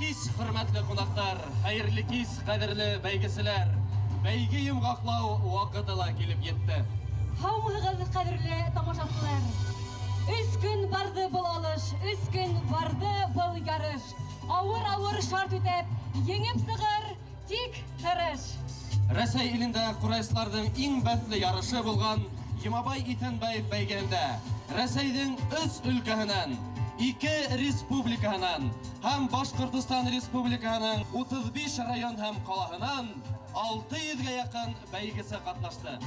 кис, хөрмәтле кунактар, хәерле кис, кадерле бәйгеселәр. Бәйге йомгаклау вакытыла килеп йетте. Һаумыгыз, кадерле тамашачылар. 3 көн барды был алыш, 3 көн барды был ярыш. Авыр шарт үтеп, еңеп сыгыр, тик тырыш. Рәсәй илендә курайсларның иң бәхетле ярышы булган Йомабай Итәнбаев бәйгендә Рәсәйнең 3 өлкәһеннән, 2 республикаһыннан һәм Башкортстан республикаһының 35 район һәм калаһыннан 600-га якын бәйгесе катнашты.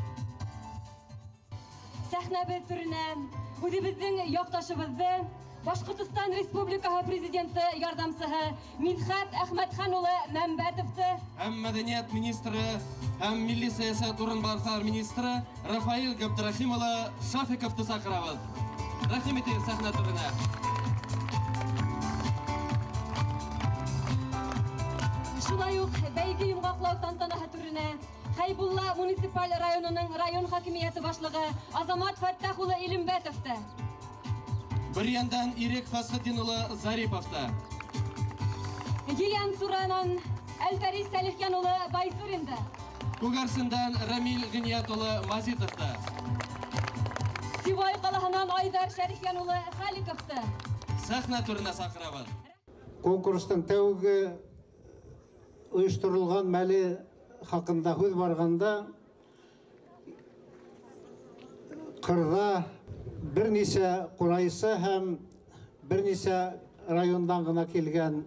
Сәхнәбез түренә үзебезнең якташыбызды Башкортстан Республикаһы президенты ярдәмчесе Минхат Әхмәтхан улы Мәмбәтовты һәм мәдәният министры һәм милли сәясәт урынбасары министры Рафаил Габдрахим улы Шафиковты сакырабыз. Рәхим итегез сәхнә түренә. Шулай ук бәйге йомгаклау тантанаһы түренә Хайбулла муниципаль районының район хакимияте башлыгы Азамат Фәттах улы Илембәтовты. Bir yandan Ирек Фасхетдин улы Зариповты. Гиян Суранан Әлфәрис Сәлихян улы Байсуринды. Күгәрсеннән Рамил Гыният улы Мазитовты. Сивай калаһыннан Айдар Шәрифян улы Халиковты. Сәхнә түренә сакырабыз. Конкурстың тәүге оештырылган мәле хакында һүз барганда кырда берничә курайсы һәм берничә райондан гына килгән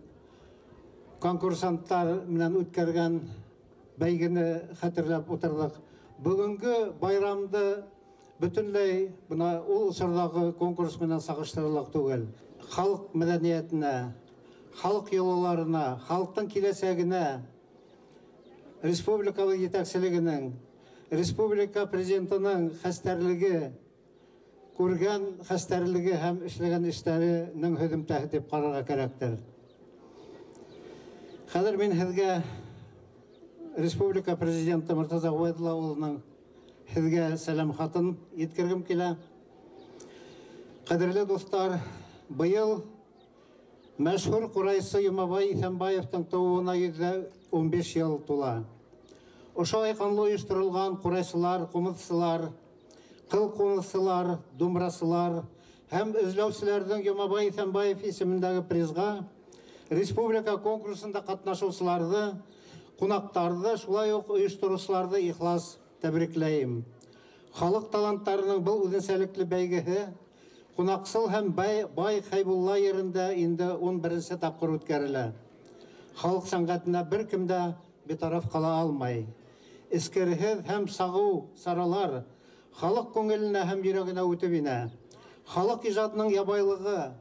конкурсанттар менән үткәргән бәйгене хәтерләп утырдык. Бүгенге байрамды бөтенләй бuna ул чордагы конкурс менән сагыштырырлык түгел. Халык мәдәниятенә, халык йолаларына, халыктың киләчәгенә, республика җитәкчелегенең, республика президентының хәстәрлеге, күргән хәстәрлеге һәм эшләгән эшләренең һөҗүмтәһе дип карарга кирәктер. Хәзер мин һезгә республика президенты Мортаза Гуайдулла улының һезгә сәлам хатын yetkirgim килә. Кадерле дуслар, быел мәшһүр курайсы Йомабай Итәнбаевтың тууына 115 ел тула. Ошо канлы оештырылган курайсылар, кумытсылар, кыл кумытсылар, думрасылар һәм эзләүчеләрнең Йомабай Итәнбаев исемендәге призга республика конкурсында катнашучыларны, кунактарны, шулай ук оештыручыларны ихлас тәбрикләйм. Халык талантларының бу үзенчәлекле бәйгеһе кунаксыл һәм бай Хайбулла yerендә инде 11-нче тапкыр үткәрелә. Халык сәнгатенә беркем дә битараф кала алмай. Искерһез һәм сагу саралар халык күңеленә һәм йөрәгенә үтеп инә. Халык иҗатының ябайлыгы,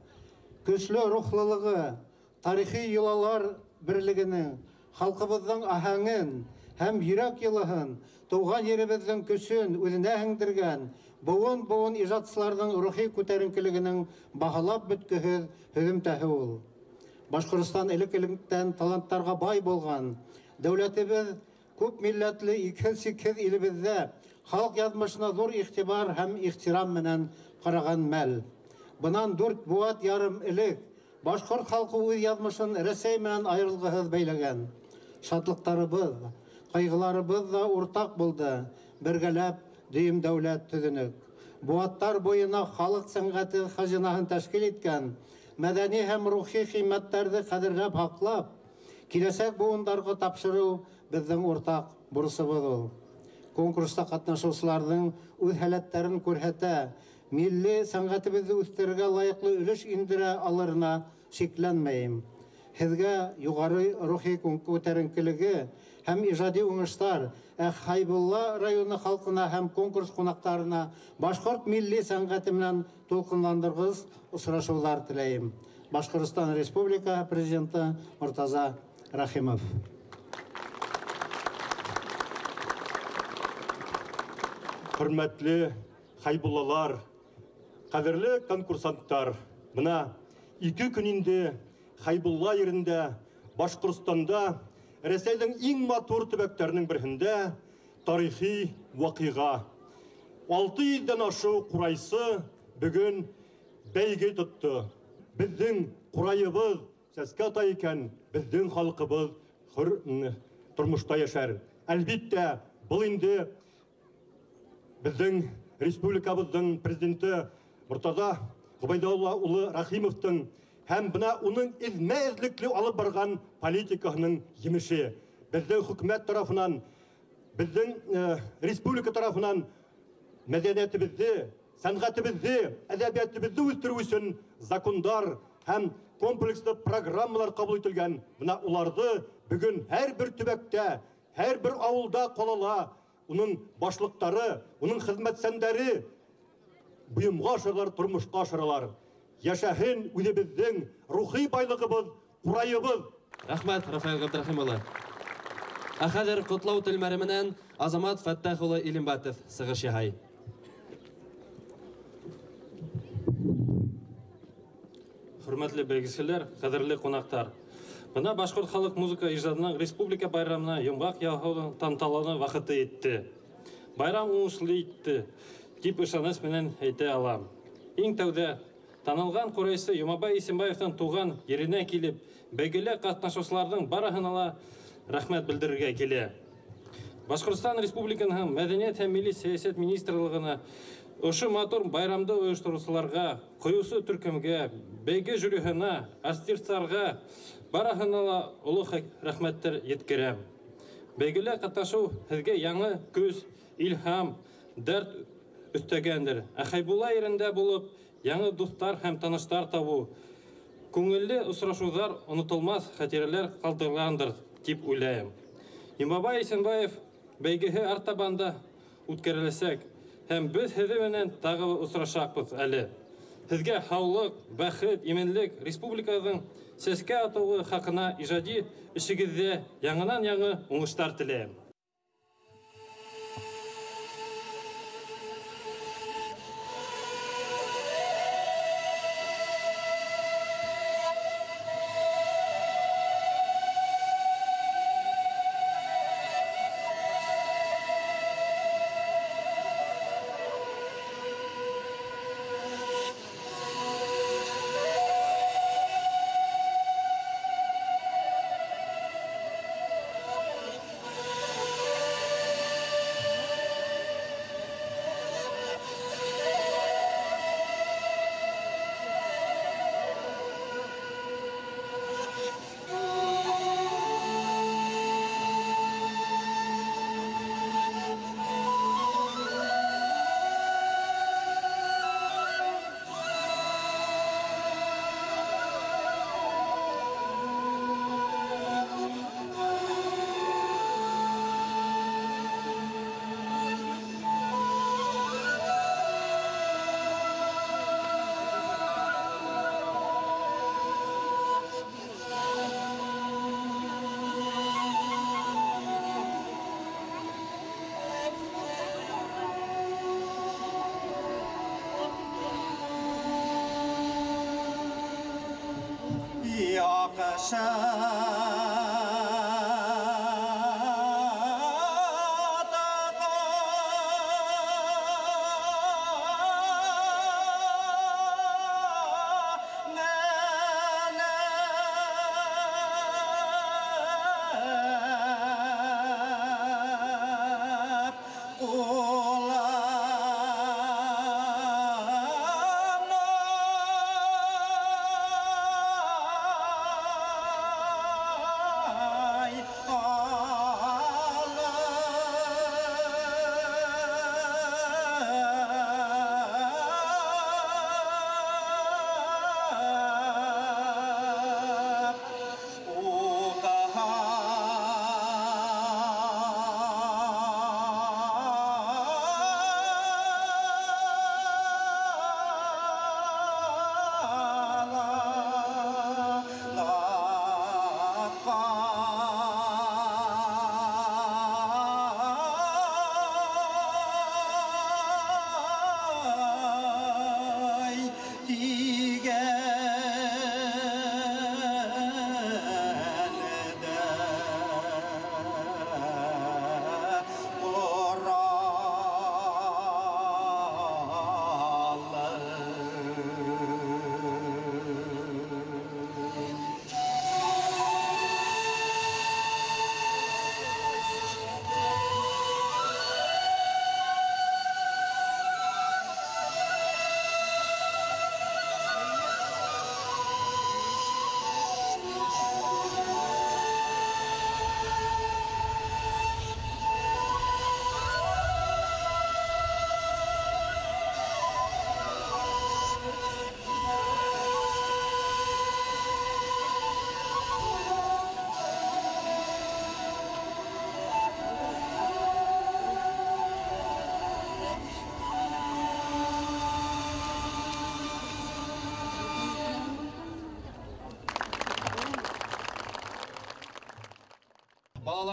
көчле рухлылыгы, тарихи йолалар берлегенең, халкыбызның аһәңен һәм йөрәк йылыһын, туган еребезнең көчен үзенә һеңдергән буын иҗатчыларның рухи күтәренкелегенең баһалап беткеһез һөҗүмтәһе ул. Башкортстан элек-электән талантларга бай булган, дәүләтебез күп милләтле икән-сикән илебездә халык язмышына зур игътибар һәм ихтирам менән караган мәл. Бунан 4 буат ярым элек башкорт халкы үз язмышын Рәсәй менән аерылгысыз бәйләгән. Шатлыктарыбыз, кайгыларыбыз да уртак булды. Бергәләп дүйім дәүләт төзүнек. Буаттар буена халык сәнгате хазинаһын тәшкил иткән, мәдәни һәм рухи кыйммәтләрне кадерләп хаклап, киләчәк буыннарга тапшыру безнең уртак бурычыбыз ул. Конкурста катнашучыларның үз һәләтләрен күрһәтә, милли сәнгатебезне үстерергә лаеклы өлеш индерә алырына шикләнмәйм. Һезгә югары рухи күтәренкелеге һәм иҗади уңышлар Хайбулла районы халкына һәм конкурс кунактарына башкорт милли сәнгате менән тулкынландыргыз очрашулар теләйм. Башкортстан Республика президенты Мортаза Рахимов. Хөрмәтле Хайбуллалар, кадерле конкурсанттар, мына 2 көн инде Хайбулла yerендә Башкортстанда Рәсәйнең иң матур төбәкләренең берендә тарихи вакыйга. 600-дән ашу курайсы бүген бәйге тотты. Безнең курайыбыз сәскә тай икән, біздің халқыбыз хөр тұрмышта яшар. Әлбетте, бұл инде біздің республикабыздың президенті Мұртаза Ғұбайдоллаұлы Рахимовтың һәм бына оның изме-излекле алып барған политикасының емеші. Біздің хөкүмәт тарафынан, біздің республика тарафынан мәдәниятебезде, сәнгатебезде, әдәбиятебезде үстерү өчен закондар һәм комплексты программалар кабул ителгән. Бына уларды бүген һәр бер төбәктә, һәр бер авылда калала, уның башлыктары, уның хезмәтсәндәре буйымга ашырлар, тормышка ашыралар. Яшәһен үзебезнең рухи байлыгыбыз, курайыбыз. Рәхмәт, Рафаил Габдрахимович. Хәзер котлау телмәре менән Азамат Фәттах улы Илембатов сыгыш яһай. Hürmetli belgeseler, kadirli konaktar. Buna Bашкорт халык музыка ижадының республика байрамына йомғақ яһаудың танталаны вақыты етті. Байрам уңышлы етті, деп ышаныс менен әйте алам. Ең тәуде, танылған Құрайсы Юмабай Исенбаевтан туған еріне келіп, бәйгелі қатнашушылардың барахынала рахмет білдірге келе. Башқұртстан Республиканың мәдениет һәм милли саясат министрлігіне Ошы матур байрамды ойыштырушыларға, қойысы түркімге, бәйге жүріхіна, астирцарға, барахынала ұлы рахметтер еткерем. Бәйгелі қаташу хізге яңы көз, илхам, дәрт үстегендір. Әхайбула ерінде болып, яңы достар һәм таныштар табу. Көңілі ұсырашудар ұнытылмас хәтерелер қалдырғандыр, деп ойлайым. Юмабай Исенбаев бәйгеге артабанда үткәрелесек, һәм біз хеҙе менән тағы осрашакбыҙ әле. Һеҙгә һаулыҡ, бәхет, именлек, республиканың сәскә атыуы хаҡына ижади эшегеҙҙә яңынан-яңы уңыштар теләйем.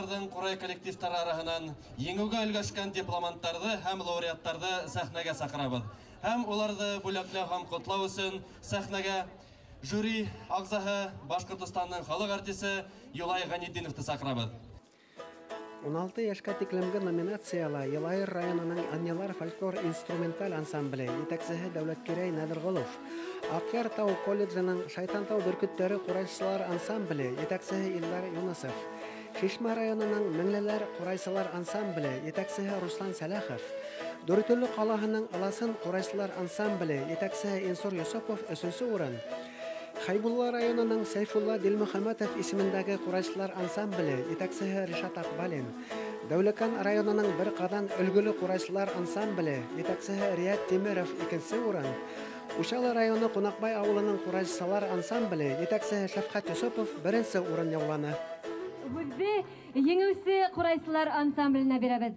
бардың құрай коллективтары арасынан еңуге өлгәшкән дипломанттарды һәм лауреаттарды сәхнәгә сакырабыз. Һәм оларды бүләкләү һәм котлау өчен сәхнәгә жюри агзаһы Башкортстанның халык артисты Юлай Ганетдиновты сакырабыз. 16 яшка тиклемге номинацияла Елайыр районының Аннелар фольклор инструменталь ансамбле етәкчесе Дәүләткерәй Нәдерғолов, Акъяр тау колледжының Шайтан тау бөркеттәре курайчылар ансамбле етәкчесе Илдар Юнысов, Шишма районының Меңлеләр курайчылар ансамбле етәкчесе Руслан Сәләхов, Дөртөлле калаһының Аласын курайчылар ансамбле етәкчесе Инсур Йосопов 3нче урын, Хайбулла районының Сайфулла Дилмөхәмәтов исемендәге курайчылар ансамбле етәкчесе Ришат Акбалин, Дәүләкән районының бер кадан өлгеле курайчылар ансамбле етәкчесе Рият Тимеров 2нче урын, Ушала районы Кунакбай авылының курайчылар ансамбле етәкчесе Шәфкать Йосопов 1нче урын яуланы. Бүлде еңеүсе курайчылар ансамбленә бирәбез.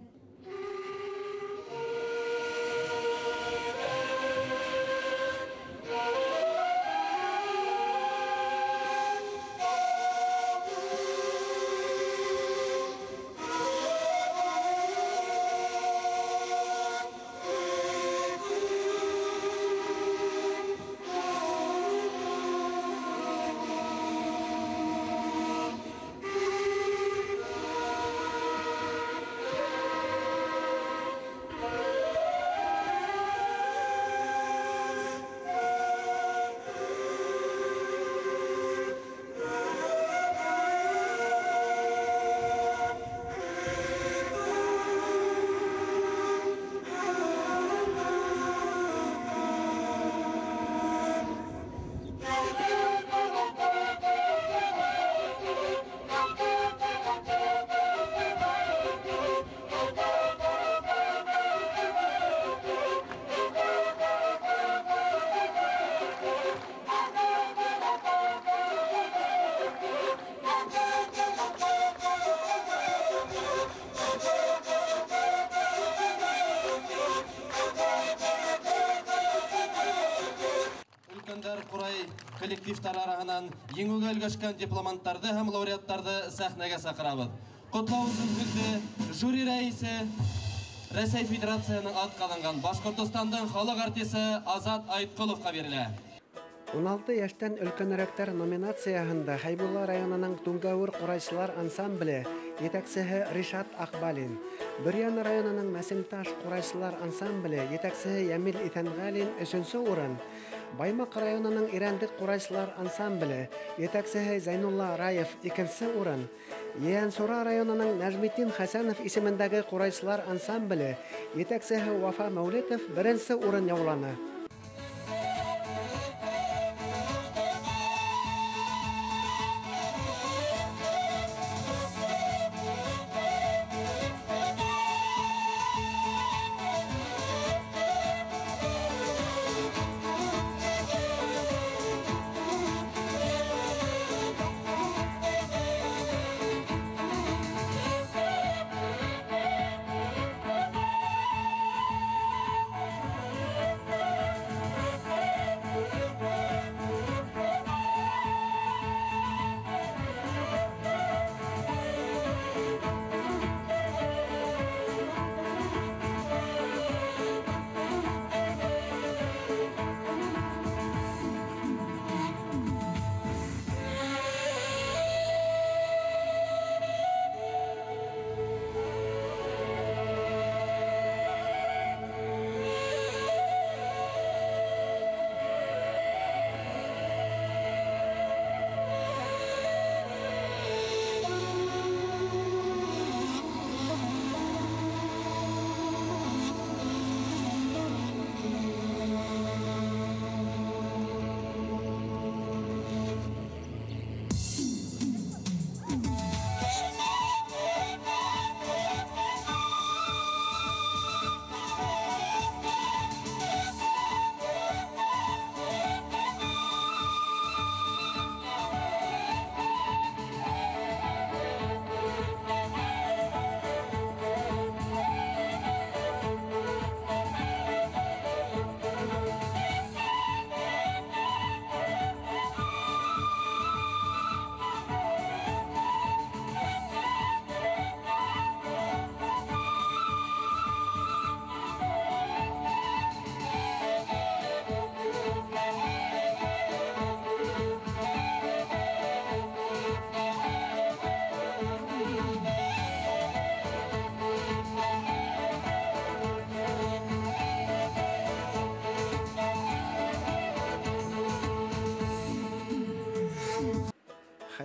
Құрай коллективтар арасынан еңуге өлгәшкән дипломанттарды һәм лауреаттарды сәхнәгә сакырабыз. Котлау өчен безне жюри рәисе Рәсәй Федерацияның аткаланган Башкортстанның халык артисты Азат Айткуловка бирелә. 16 яшьтән өлкәнрәктәр номинацияһында Хайбулла районының Туңгавыр курайчылар ансамбле етәкчесе Ришат Акбалин, Бөрьян районының Мәсемташ курайчылар ансамбле етәкчесе Ямил Итәнгалин 3нче урын, Баймак районының Ирәндек курайчылар ансамбле етәкчесе Зайнулла Раев 2нче урын, Яңсура районының Нәҗметдин Хәсәнов исемендәге курайчылар ансамбле етәкчесе Вафа Мәүлетов 1нче урын яуланы.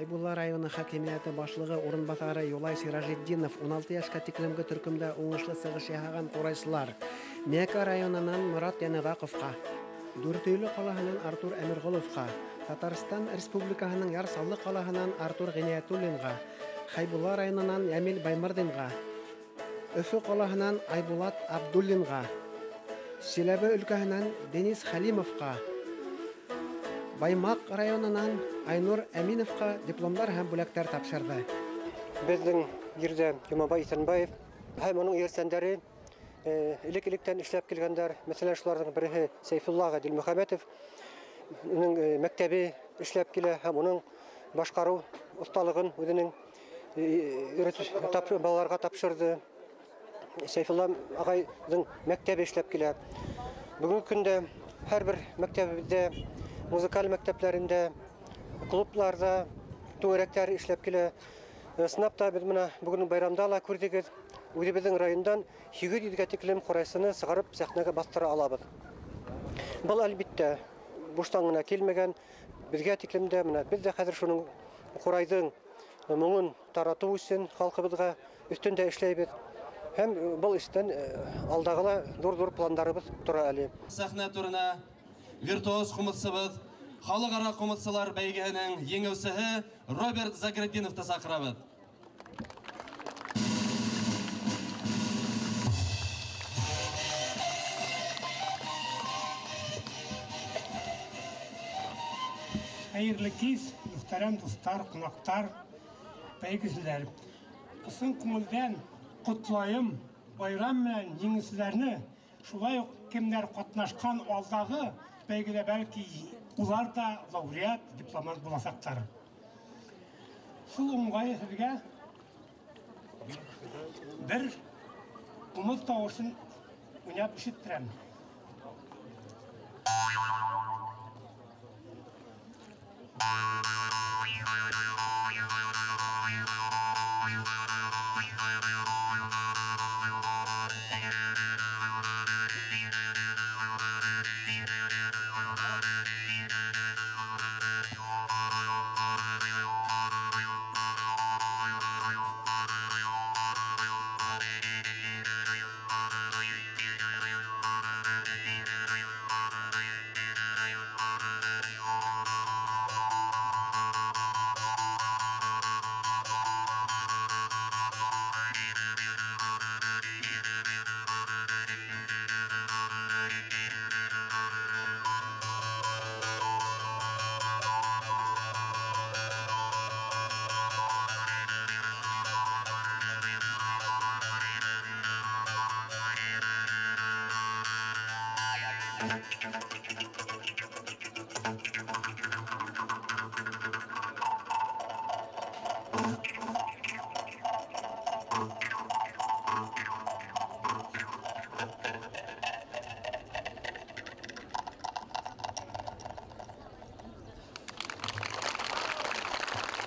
Хайбулла районы хакимияты башлыгы урынбасары Юлай Сиражетдинов 16 яшка тиклемге төркемдә уңышлы сыгыш яһаган курайсылар. Мека районынан Мурат Янығаковка, Дүртөйле калаһынан Артур Әмирголовка, Татарстан Республикаһының Ярсаллы калаһынан Артур Гыниятуллинга, Хайбулла районынан Ямил Баймырдинга, Өфө калаһынан Айбулат Абдуллинга, Силәбе өлкәһенән Денис Халимовка, Баймак районынан Айнур Әминовка дипломдар һәм бүләктәр тапшырды. Безнең җирдә Юмабай Исәнбаев һәм аның ярсәндәре элек-электән эшләп килгәннәр. Мәсәлән, шуларның бере Сейфулла Гадилмөхәмәтов, уның мәктәбе эшләп килә һәм уның башкару осталыгын үзенең балаларга тапшырды. Сейфулла агайның мәктәбе эшләп килә. Бүгенге көндә һәрбер мәктәбебездә, музыкаль мәктәпләрендә, клубларда түгәрәктәр эшләп килә. Сынапта без менә бүген байрамда ла күрдегез. Үзебезнең райондан 700 тиклем курайсыны сыгарып сәхнәгә бастыра алабыз. Бұл әлбиттә буштан гына килмәгән. Безгә тиклемдә менә без дә хәзер шуның курайдың моңын тарату өчен халкыбызга өстендә эшләйбез. Һәм бұл эштән алдагыла зур планнарыбыз тора әле. Сәхнә турына виртуоз кумытсыбыз, халыкара кумытсылар бәйгеһенең еңүчесе Роберт Заградиновты сакырабыз. Хәерле кич, мөхтәрәм дуслар, кунактар, бәйгечләр. Ысын күңелдән котлайым байрам белән җиңүчеләрне, шулай ук кемнәр катнашкан алдагы бәйгедә бәлки улар да лауреат, дипломат буласактар. Шул уңай сезгә бер кумыл тавышын уйнап ишеттерәм.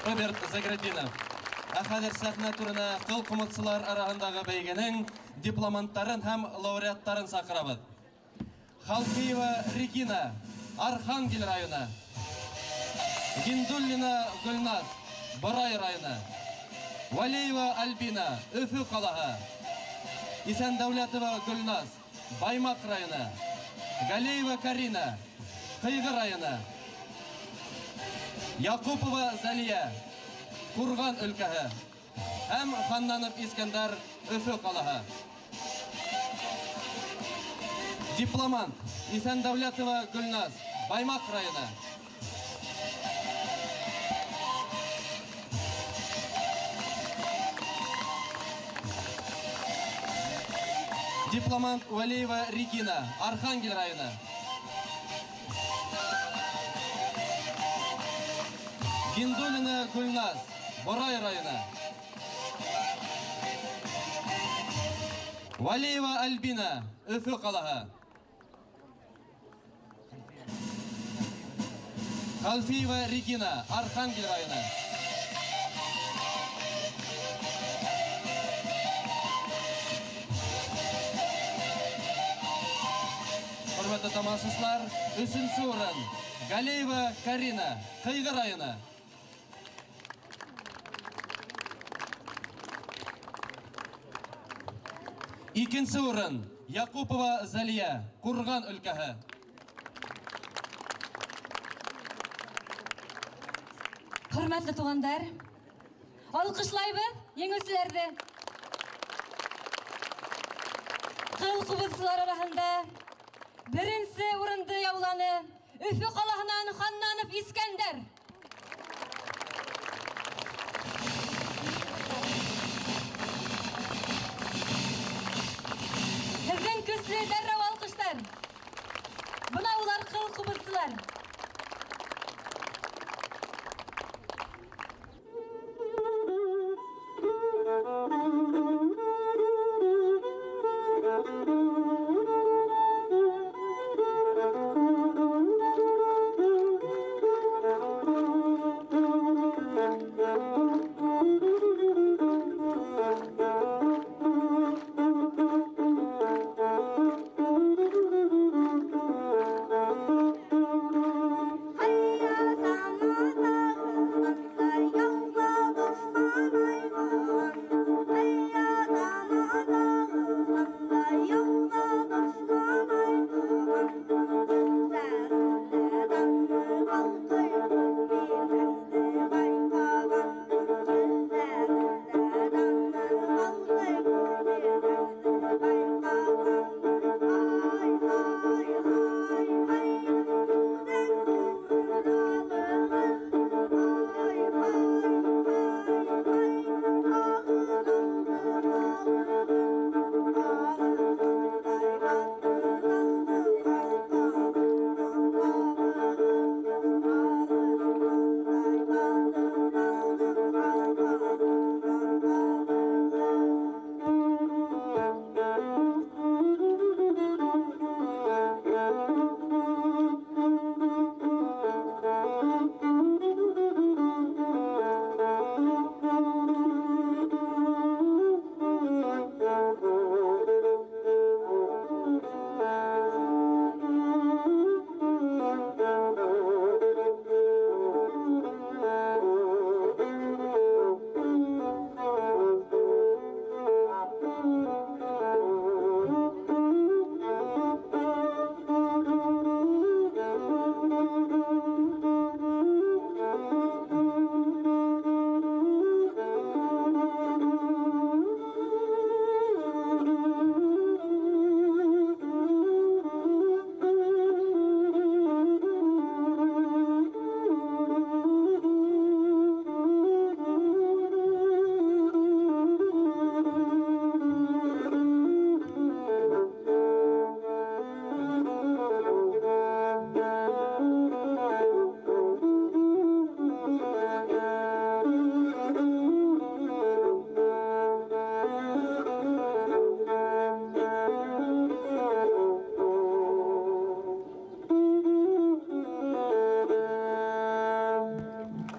Роберт Заградинов. Хәзер сәхнә турына кыл кумытсылар арасындагы бәйгенең дипломанттарын һәм лауреаттарын сакырабыз. Халкиева Регина, Архангель районы. Гиндуллина Гөлназ, Борай районы. Валеева Альбина, Өфө калаһы. Исәндәүләтова Гөлназ, Баймак районы. Галеева Карина, Кыйгы районы. Якупова Залия, Курган өлкәһе. Һәм Ханнанов Искәндәр, Өфө калаһы. Дипломант Исәндәүләтова Гөлназ, Баймак районы. Дипломант Валеева Регина, Архангель районы. Гиндуллина Гульназ, Борай районы. Валеева Альбина, Өфө калаһы. Халфиева Регина, Архангель районы. Хөрмәтле тамашачылар, 3-нче урын Галеева Карина, Кыйгы районы. Икенче урын Якупова Залия, Курган өлкәһе. Хөрмәтле тугандар, алкышлайбыз еңүчеләрне. Кыл кубызлар арасында беренче урынды яуланы Өфе калаһынан Ханнанов Искәндәр. Сезнең көчле дәррәү алкыштар. Бuna улар кыл кубызлар.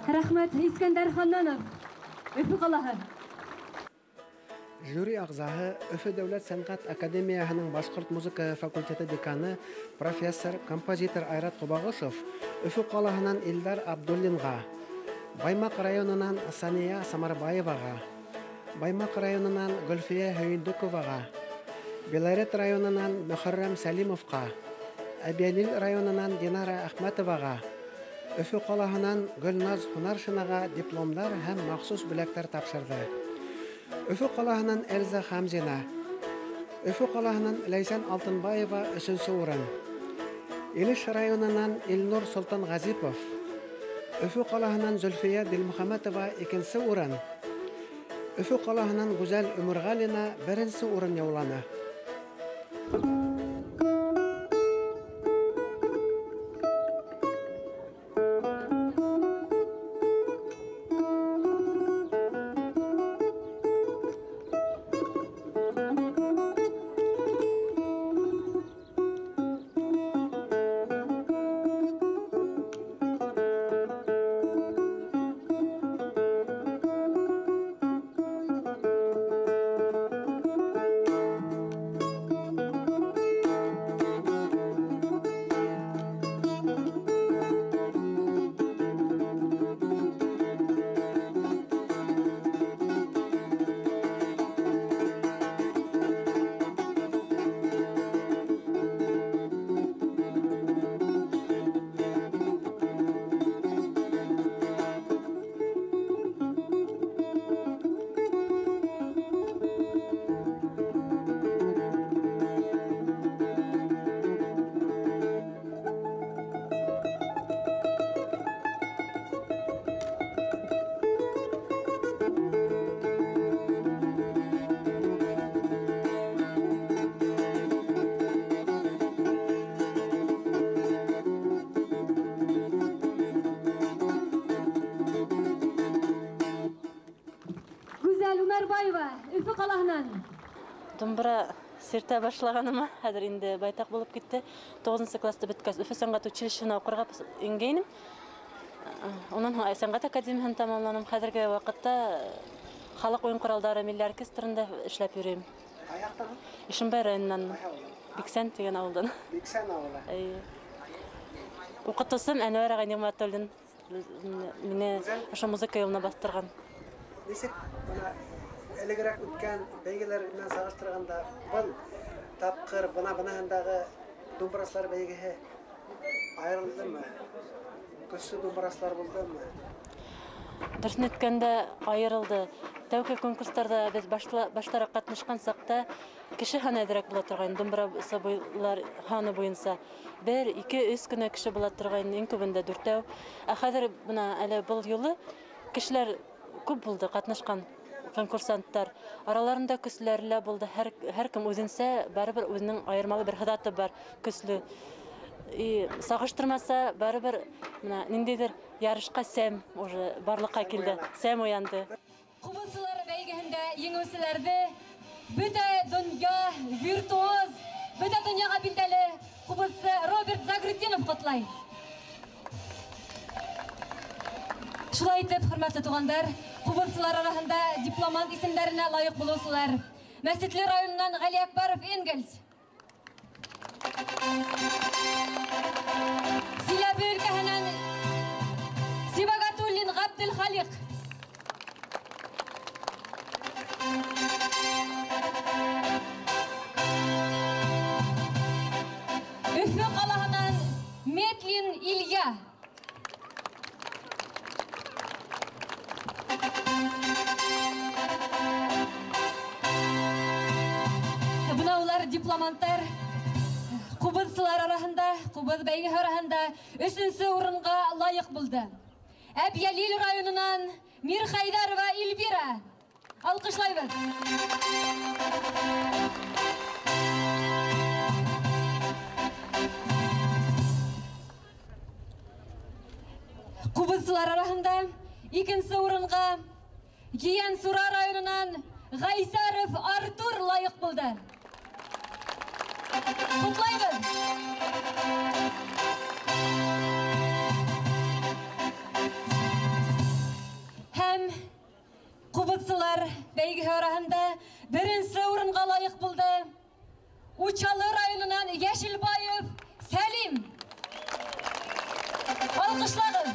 Рәхмәт Искәндәр Ханнанов, Өфе калаһы. Жюри ағзаһы Өфе Дәүләт сәнгать академияһының башҡорт музыка факультеты деканы профессор, композитор Айрат Ҡобағышев Өфе ҡалаһынан Илдар Абдуллинға, Баймаҡ районынан Сания Самарбаеваға, Баймаҡ районынан Гөлфиә Һөйөндөковаға, Белорет районынан Мөхәррәм Сәлимовҡа, Әбйәлил районынан Динара Әхмәтоваға, Өфө ҡалаһынан Гөлназ Һунаршинаға дипломдар һәм махсус бүләктәр тапшырҙы. Өфө ҡалаһынан Эльза Хамзина, Өфө ҡалаһынан Ләйсән Алтынбаева 3-нче урын, Илеш районынан Илнур Солтан Ғазипов, Өфө ҡалаһынан Зөлфиә Дилмөхәмәтова 2-нче урын, Өфө ҡалаһынан Гүзәл Өмөрғәлина 1-нче урын яуланы. қалағынан. Думбра сирте башлаганыма хәзер инде байтак булып китте. 9 класста биткәч Өфө сәнгать училищесына укырга ингәнем. Онан һәм сәнгать академиясын тәмамланым. Хәзерге вакытта халык уен коралдары милли оркестрында эшләп йөрим. Аяктан? Ишембай районыннан. Биксән дигән авылдан. Биксән авылы. Укытусым Әнвәр ага Нигъмәтуллин мине ошо музыка юлына бастырган. Нисек бuna элегрәк үткән бәйгеләр белән сагыштырганда бу тапкыр бына-бынагындагы думбраслар бәйгеһе аерылдымы? Көчле думбраслар булдымы? Дөресен әйткәндә аерылды. Тәүге конкурсларда без баштарак катнашкан сакта кеше һаны әзрәк була торган, думбра сабыйлар һаны буенча 1, 2, 3 кенә кеше була торган, иң күбендә 4. Ә хәзер бuna әле бул юлы кешеләр күп булды катнашкан конкурсанттар. Араларында көчләрләр булды. Һәркем үзенчә барыбер үзенең аермалы бер хадаты бар, көчле. Сагыштырмаса барыбер менә ниндидер ярышка сәм уже барлыкка килде. Сәм уянды. Кубылсылар бәйгеһендә еңүчеләрне бөтә дөнья виртуоз, бөтә дөньяга билгеле кубылсы Роберт Загруддинов котлай. Шулай итеп, хөрмәтле тугандар, кубылсылар арасында дипломант исемнәренә лаек булучылар. Мәсетле районыннан Гали Акбаров Энгельс. Силәбе өлкәһеннән Сибагатуллин Габдел Халик. Өфө калаһыннан Метлин Илья. Бунаулар дипломанттар кубылсылар арасында, кубыл бәйге арасында 3-нче урынга лаек булды. Әбьялил районынан Мирхайдарова Эльвира. Алкышлайбыз. Кубылсылар арасында 2-нче урынга Гиян-Сура районынан Гайсаров Артур лаек булды. Кутлайбыз. Һәм кубылсылар бәйге арасында 1-нче урынга лаек булды. Учалы районынан Яшелбаев Сәлим. Алкышлагыз.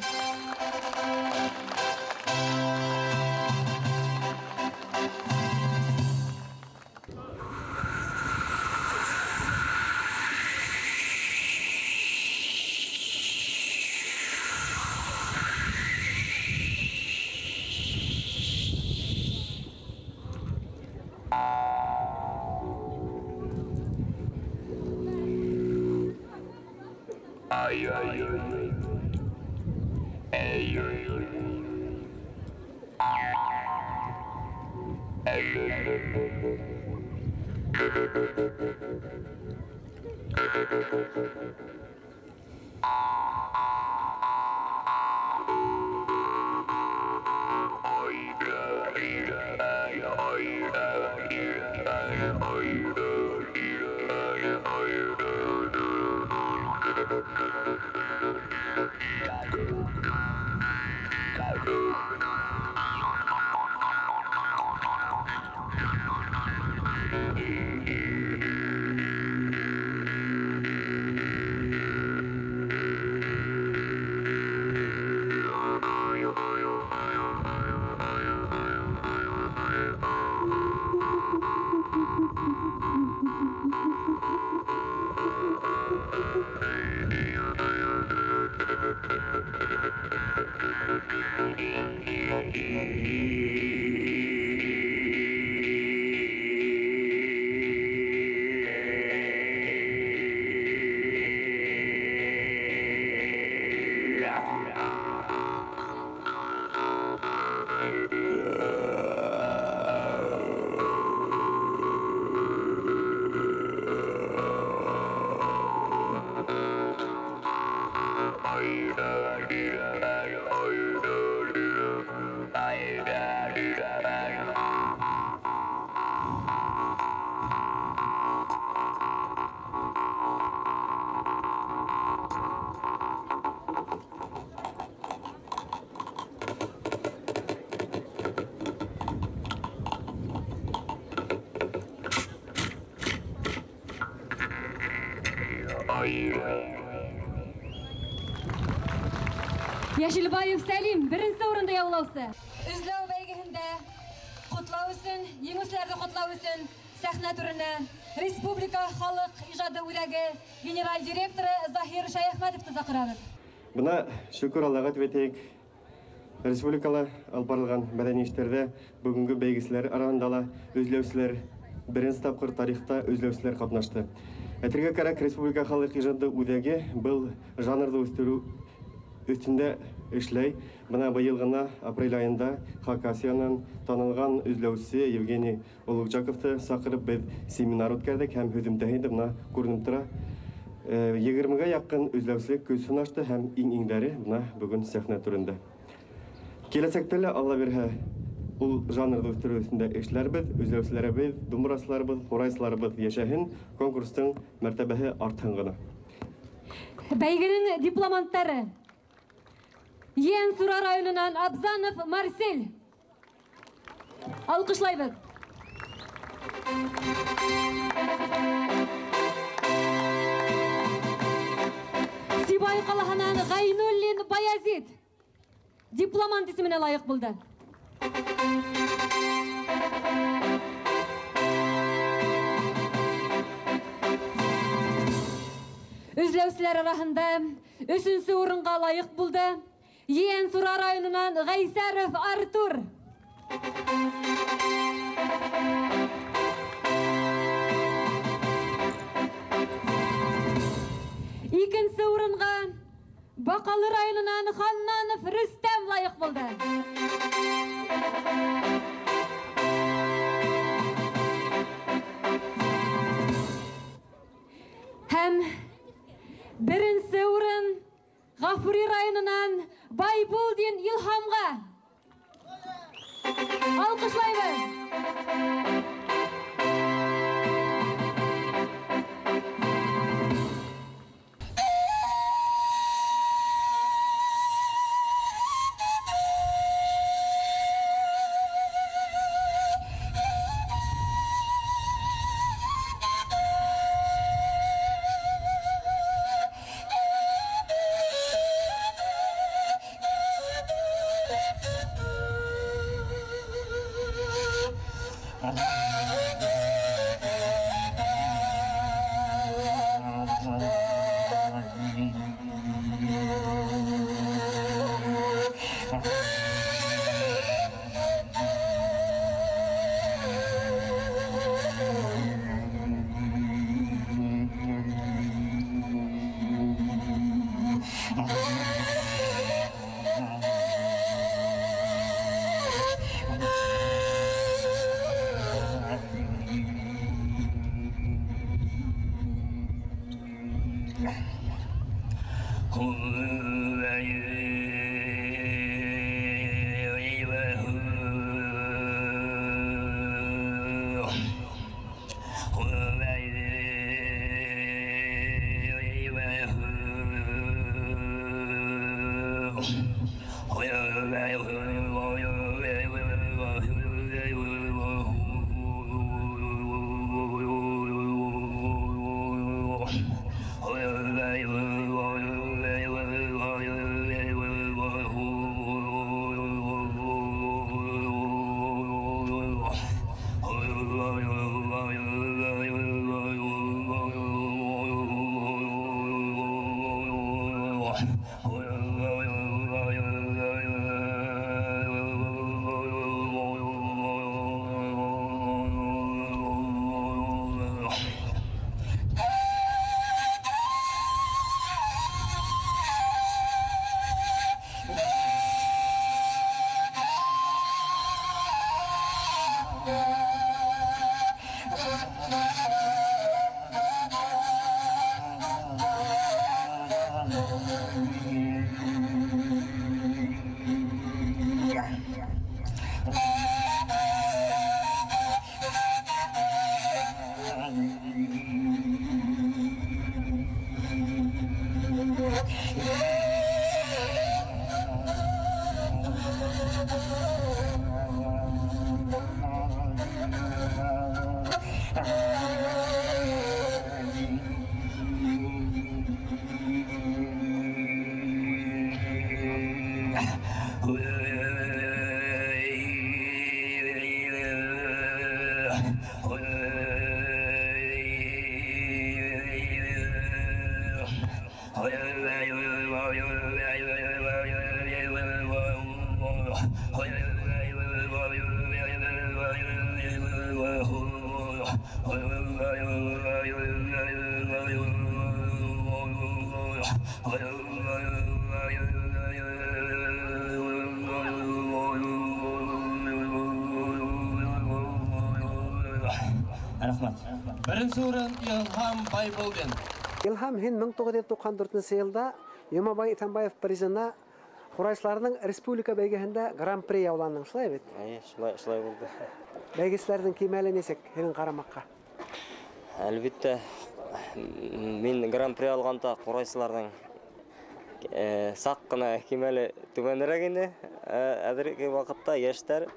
Яшилбаев Сәлим, бірінші орында яулаусы. Үзләу бәйгеһендә құтлау өсөн, еңүчеләрне құтлау өсөн сәхнә түренә Республика халык иҗады үзәге генераль директоры Захир Шаяхмәтовты чакырабыз. Бuna şükür Allah'a тибетейік. Республикала алып барылган мәдәни эшләрдә бүгенге бәйгеселәр арасында үзләүчеләр беренче тапкыр тарихта үзләүчеләр катнашты. Әйтергә кирәк, Республика халык иҗады үзәге был жанрды үстерү өстендә эшләй. Бына быел гына апрель айында Хакасияннан танылган үзләүче Евгений Олукчаковты сакырып без семинар үткәрдек һәм һөҗүмдә бuna күренеп тора. 20-га якын үзләүчелек көсен ачты һәм иң-иңдәре бuna бүген сәхнә түрендә. Киләсәктә лә Алла бирһә, ул жанрды үстерү өстендә эшләрбез, үзләүчеләребез, думбрачыларыбыз, курайчыларыбыз яшәһен, конкурстың мәртәбәһе артһын гына. Бәйгенең дипломанттары Йен-Сура районынан Абзанов Марсель. Алкышлайбыз. Сибай калаһынан Гайнуллин Баязит. Дипломант исеменә лайык булды. Үзләүчеләр арасында 3нче урынга лайык булды. Йен-Сура районынан Гайсаров Артур. Икенче урынга Бакалы районынан Ханнанов Рөстәм лайык булды. Һәм беренче урын Гафури районынан Байбулдин Илһамга. Алкышлайбыз. Рахмат. Бірінші орын Илхам Байболдин. Илхам хин 1994 елда Юмабай Итамбаев призына Құрайсыларының республика бәйгесінде гран-при яуланның, шылай бет? Шылай болды. Бәйгеслердің кемәлі несек, хенің қарамаққа? Әлбетте, мен гран-при алғанда Құрайсылардың сақ қына кемәлі түбәнірегені, әдіргі вақытта ештер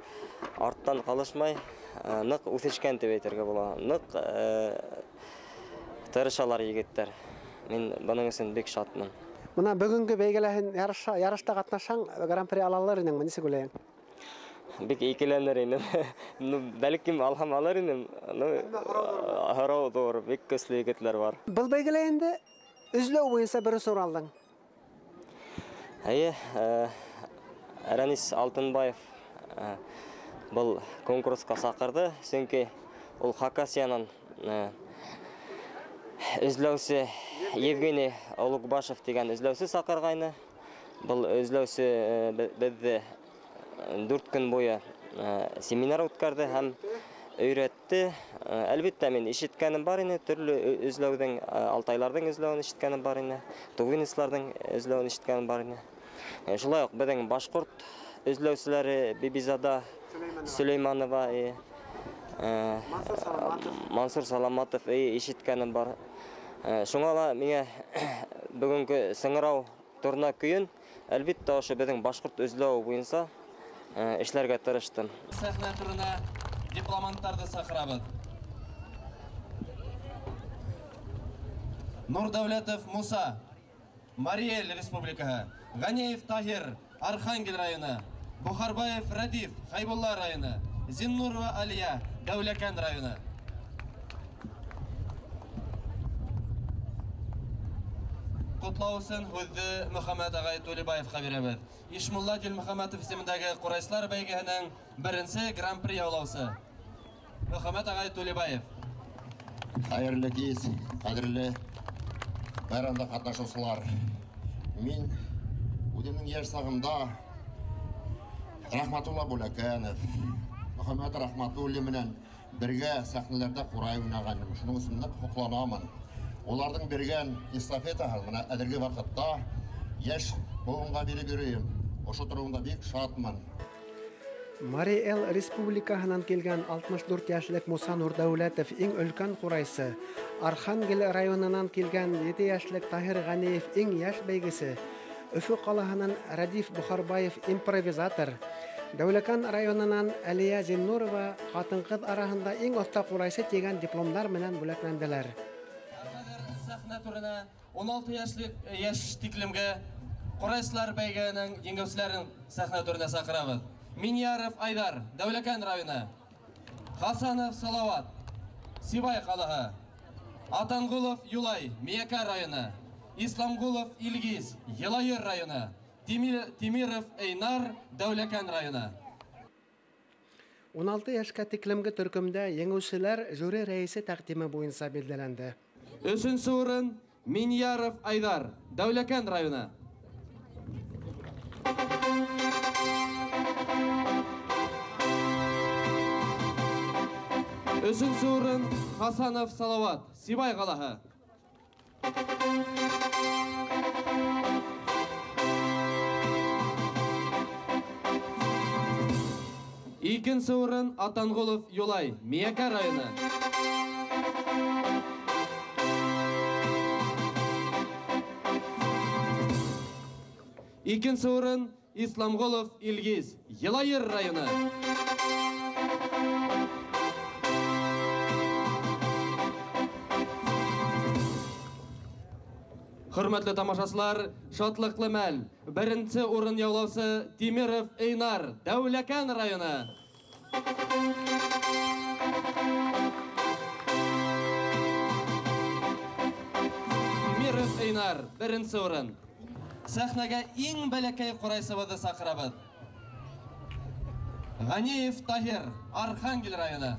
арттан қалышмай, нық үсешкен төбейтерге бола. Нық тырышалар егеттер. Мен бұның үшін бек шатмын. Мына бүгінгі бәйгеләһен ярышта қатнашаң гран-при алалар инең, несе күләйін? Бек икеленер инем. Бәлкім алхам алар инем. Харау doğru, бек көслі егетлер бар. Бұл бәйгеләһендә үзләү буенча беренче орын алдың. Рәнис Алтынбаев бұл конкурсқа сақырды, чөнки ул Хакасиянан үзләүсе Евгений Олугбашев деген үзләүсе сақырғайны. Бұл үзләүсе бізді 4 күн бойы семинар өткәрді һәм өйрәтте. Әлбәттә мен ишеткәнем бар ине, төрле үзләүдән Алтайларның үзләүен ишеткәнем бар ине, Тугинисларның үзләүен ишеткәнем бар ине. Шулай ук безнең башкорт үзләүчеләре Бибизада Сөлейманова, Мансур Саламатов ишеткәнем бар. Шуңа ла миңа бүгенге сыңрау турна көйен әлбәттә ошо безнең башкорт үзләү буенча эшләргә тырыштым. Сәхнә турына дипломанттарды сакырабыз. Нурдәүләтов Муса, Мариэл Республикаһы, Ганиев Тахир, Архангель районы, Бухарбаев Радиф, Хайбулла районы, Зиннурова Алия, Дәүләкән районы. Котлау өчен Худды Мөхәммәд агай Тулебаевка бирәбез. Ишмулла Дилмөхәммәтов исемендәге Курайсылар бәйгесенең беренче гран-при яулаучысы. Мөхәммәд агай Тулебаев. Хәерле кич, кадерле байрамда катнашучылар. Мин үземнең яшь сагымда Рахматулла Бүләкәнов, Мөхәммәд Рахматуллин белән бергә сәхнәләрдә курай уйнаганмын. Шуның өчен нык хукланамын. Олардың бергән эстафетаһы менә әдерге вакытта яшь буынга биреп йөрим. Ошо турында бик шатмын. Мариэл Республикаһынан килгән 64 яшьлек Муса Нурдәүләтов иң өлкән курайсы. Архангель районынан килгән 7 яшьлек Таһир Ганиев иң яшь бәйгесе. Өфө калаһынан Радиф Бухарбаев импровизатор. Дәүләкән районынан Алия Зиннурова хатын-кыз арасында иң оста курайсы тигән дипломнар менән бүләкләнделәр. Сәхнә турына 16 яшь тиклемгә Курайсылар бәйгесенең җиңүчеләрен сәхнә турына сакырабыз. Миньяров Айдар, Дәүләкән районы, Хасанов Салават, Сибай калаһы, Атангулов Юлай, Миякә районы, Исламгулов Илгиз, Елайыр районы, Тимиров Эйнар, Дәүләкән районы. 16 яшькә тиклемге төркемдә еңүчеләр жюри рәисе тәкъдиме буенча билгеләнде. 3нче урын Миньяров Айдар, Дәүләкән районы. 3нче урын Хасанов Салават, Сибай калаһы. 2нче урын Атангулов Юлай, Миякә районы. 2нче урын Исламгулов Илгиз, Елайыр районы. 'Хөрмәтле тамашачылар, шатлыклы мәл. 1нче урын яулаучы Тимиров Эйнар, Дәүләкән районы. Тимиров Эйнар, 1нче урын. Сәхнәгә иң бәләкәй курайсыбызды сакырабыз. Ганиев Тахир, Архангель районы.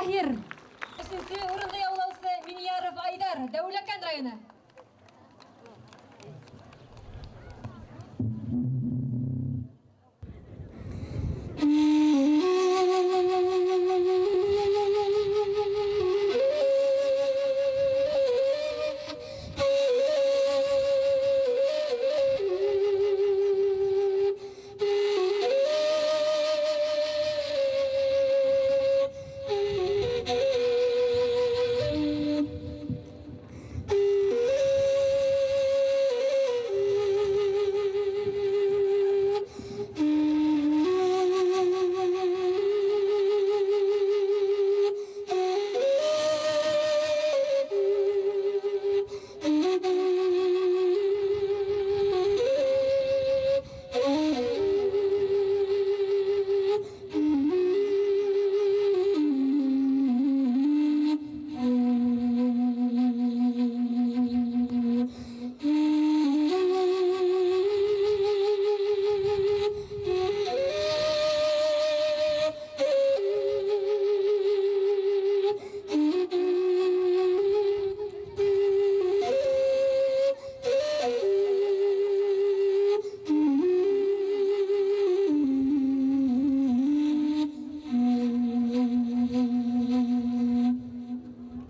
Таһир. Өченче урында яулаусы Миньяров Айдар, Дәүләкән районы.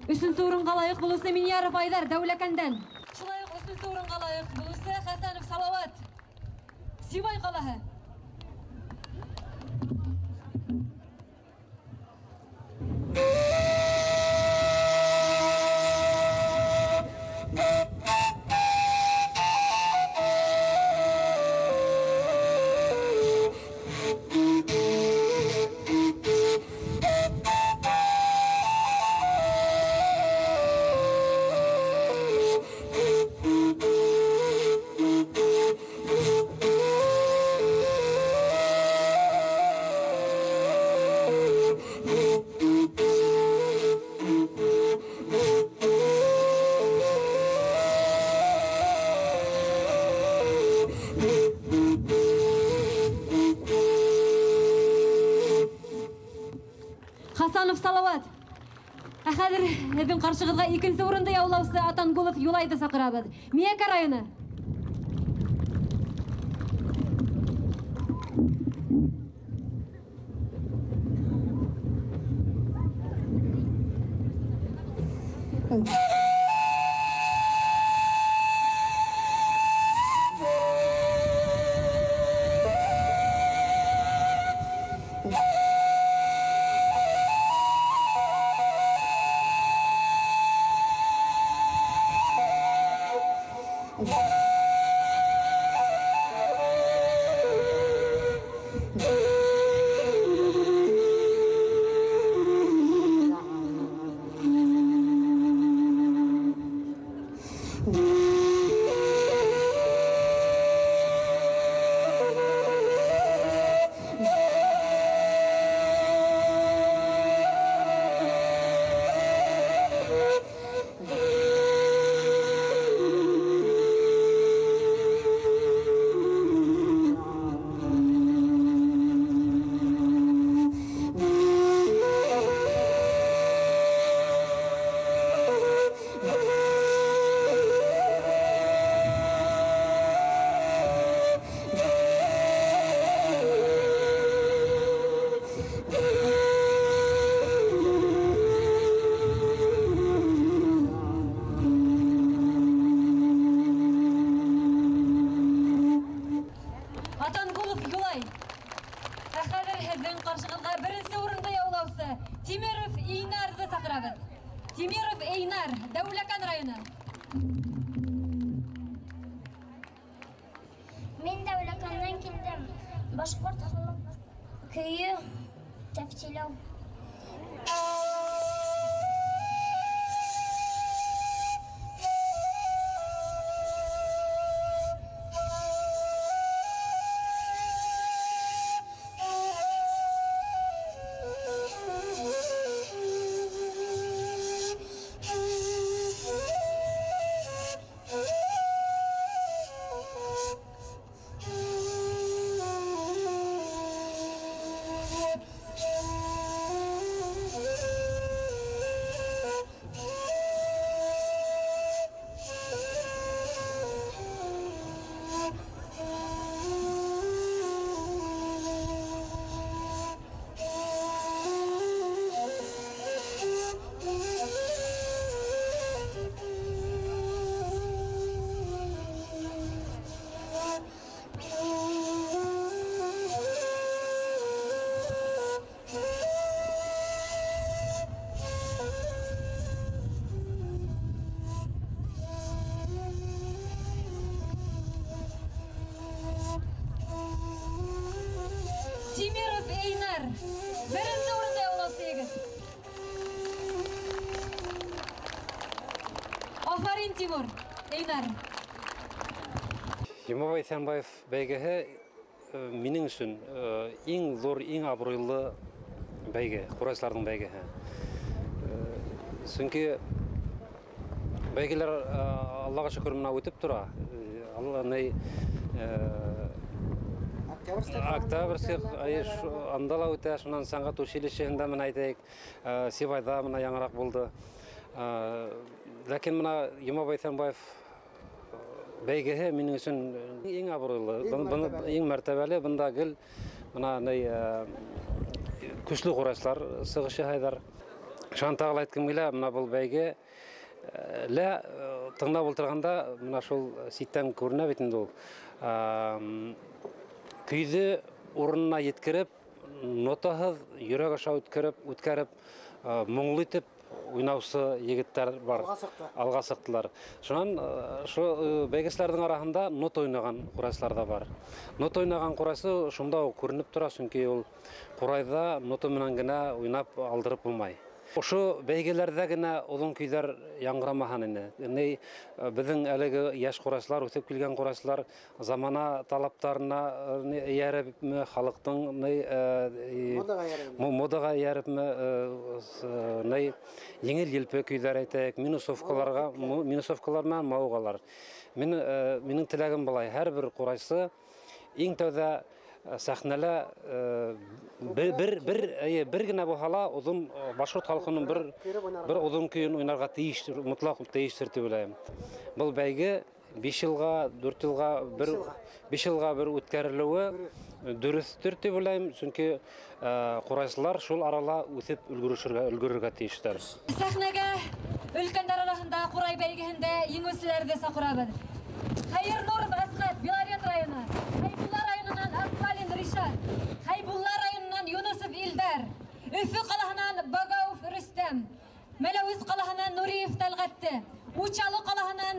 Üçüncü orunga layık bulысы Миньяров Айдар, Дәүләкәндән. Шулай ук üçüncü орынга layık bulысы Хәсәнов Салават, Сибай калаһы. Хасанов Салават. Хәзер һезнең каршыгызга икенче урында яулаучы Атангулов Юлайды сакырабыз. Миякә районы. Атангулов Юлай. Хәзер һезнең каршыгызга беренче урында яулаучы Тимиров Эйнарды сакырабыз. Тимиров Эйнар, Дәүләкән районы. Мин Дәүләкәннән килдем. Башкорт халык көйе тәфсилләү. Birinci orunda olası егіт. Aferin Timur, Eynar. Юмабай Сәнбаев бәйгеһе минең өчен иң зур, иң абруйлы бәйге, курайсыларның бәйгеһе. Чөнки бәйгеләр Аллаһка шөкер менә үтеп тора. Аллаһны Октябрьский андала үтә, шуннан сәнгать училищеһендә менә әйтәйек, Сибайда менә яңарак булды. Ләкин менә Юмабай Сәнбаев бәйгеһе минең өчен иң абруйлы, иң мәртәбәле, бында гел менә көчле курайсылар сыгышы хайдар. Шуны тагы әйткем килә, менә бу бәйге лә тыңлап утырганда менә шул ситтән күренә бит инде ул. Көйҙө урынына еткереп, нотаһыҙ, йөрәк аша үткәреп, моңлы итеп уйнаусы егеттәр бар. Алға сыҡтылар. Шунан шу бәйгеселәрҙең араһында нота уйнаған курайсылар да бар. Нота уйнаған курайсы шунда ук күренеп тора, сөнки ул курайҙа нота менән генә уйнап алдырып булмай. Ошо бәйгеләрдә генә оҙон көйҙәр яңғырамаһын ине. Беҙҙең әлеге йәш курайсылар, үҫеп килгән курайсылар замана талаптарына эйәрепме, халыҡтың модаға эйәрепме, еңел-елпе көйҙәр әйтәйек, минусовкалар менән мауғалар. Минең теләгем былай, һәр бер курайсы иң тәүҙә сәхнәлә бер генә булһа оҙон башҡорт халҡының бер оҙон көйөн уйнарға тейештер, мотлаҡ тейештер тип уйлайым. Был бәйге 5 йылға, 4 йылға, 5 йылға бер үткәрелеүе дөрөҫтөр дип уйлайым, сөнки ҡурайсылар шул арала үҫеп өлгөрөргә тейештәр. Сәхнәгә өлкәндәр араһында ҡурай бәйгеһендә еңеүселәрҙе саҡырабыҙ. Хәйернур Әсғәт, Белорет районы, Хәйбулла районынан Акбалин Ришат, Хәйбулла районынан Юнусов Илдар, Өфө ҡалаһынан Багауов Рөстәм, Мәләүез ҡалаһынан Нуриев Тәлғәтте, Учалы ҡалаһынан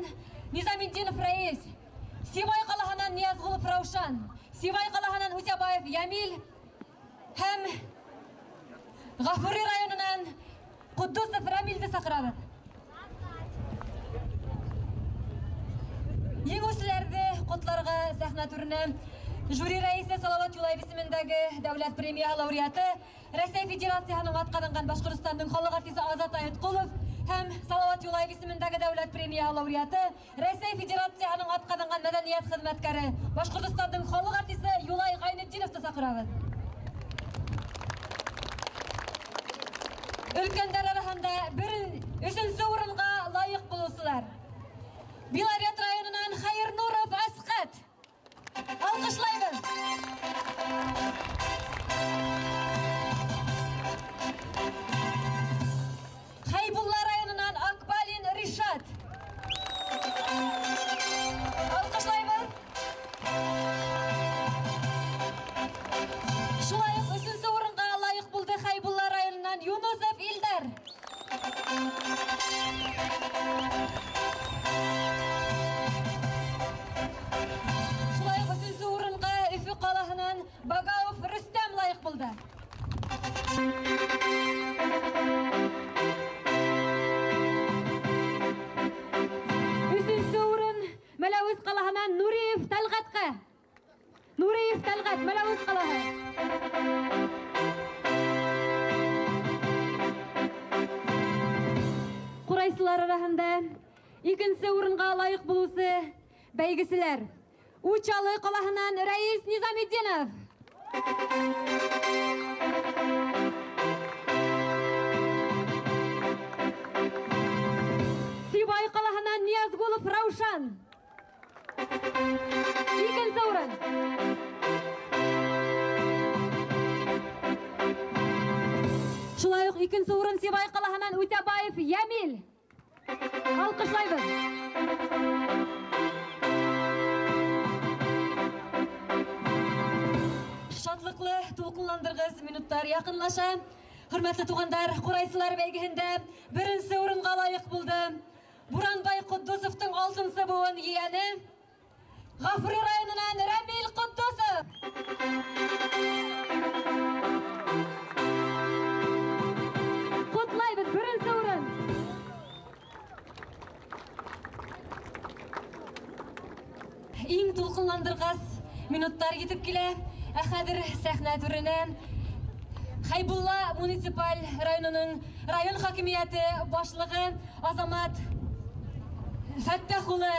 Низамитдинов Рәис, Сибай ҡалаһынан Ниязғолов Раушан, Сибай ҡалаһынан Үтәбаев Ямил һәм Ғафури районынан Ҡуддусов Рәмилде саҡырабыҙ. Еңеүселәрҙе ҡотларға сәхнә түренә жюри рәисе Салауат Юлаев исемендәге дәүләт премияһы лауреаты, Рәсәй Федерацияһының атҡаҙанған Башҡортостандың халыҡ артисы Азат Айытҡолов һәм Салауат Юлаев исемендәге дәүләт премияһы лауреаты, Рәсәй Федерацияһының атҡаҙанған мәҙәниәт хеҙмәткәре, Башҡортостандың халыҡ артисы Юлай Ғайнетдиновты саҡырабыҙ. Өлкәндәр араһында 3-нче урынға лайыҡ булыусылар. Белорет районынан Хәйернуров Әсғәт. Алҡышлайбыҙ. Хәйбулла районынан Акбалин Ришат. Алҡышлайбыҙ. Шулай уҡ 3-нче урынға лайыҡ булды Хәйбулла районынан Юнусов Илдар. Шулай уҡ 3-нче урынға Өфө ҡалаһынан Багауов Рөстәм лайыҡ булды. 3-нче урын Мәләүез ҡалаһынан Нуриев Тәлғәткә. Нуриев Тәлғәт, Мәләүез ҡалаһы. Ҡурайсылар араһында 2-нче урынға лайыҡ булыусы бәйгеселәр. Учалы ҡалаһынан Рәис Низамитдинов. Сибай ҡалаһынан Ниязғолов Раушан. 2-нче урын. Шулай уҡ 2-нче урын Сибай ҡалаһынан Үтәбаев Ямил. Алҡышлайбыҙ. Шатлыҡлы, тулҡынландырғыс минуттар яҡынлаша. Хөрмәтле туғандар, ҡурайсылар бәйгеһендә 1-нче урынға лайыҡ булды. Буранбай Ҡотдосовтың 6-нчы быуын ейәне Ғафури районынан Рәмил Ҡотдосов. иң тулкынландыргас минуттар китеп килә. Ә хәзер сәхнә түренә Хайбулла муниципаль районының район хакимияте башлыгы Азамат Фәттәх улы